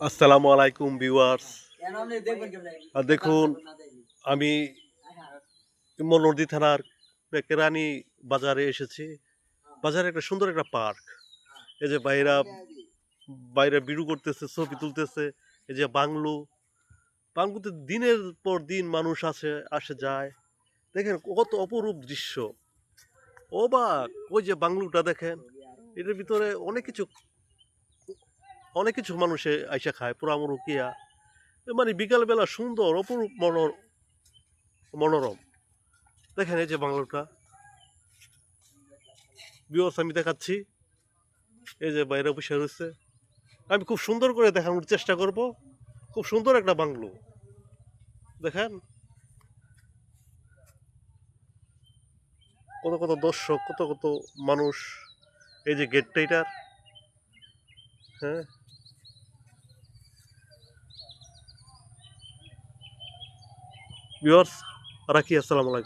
আসসালামু আলাইকুম ভিউয়ার্স। দেখুন, আমি নদী থানার কেরানি বাজারে এসেছি। বাজারে একটা সুন্দর একটা পার্ক। এই যে বাইরে বিড়ু করতেছে, ছবি তুলতেছে। এই যে বাংলোতে দিনের পর দিন মানুষ আসে যায়। দেখেন কত অপরূপ দৃশ্য। অবাক! ওই যে বাংলোটা দেখেন, এটার ভিতরে অনেক কিছু মানুষে আইসা খায়, পোড়ামুড়ো কিয়া। মানে বিকালবেলা সুন্দর অপরূপ মনোরম। দেখেন এই যে বাংলোটা, ভিউয়ার্স আমি দেখাচ্ছি। এই যে বাইরে বসে রয়েছে। আমি খুব সুন্দর করে দেখানোর চেষ্টা করব। খুব সুন্দর একটা বাংলো দেখেন, কত কত দর্শক, কত কত মানুষ। এই যে গেটটা এটার, হ্যাঁ। ভিউয়ার্স রাখি, আসসালামু আলাইকুম।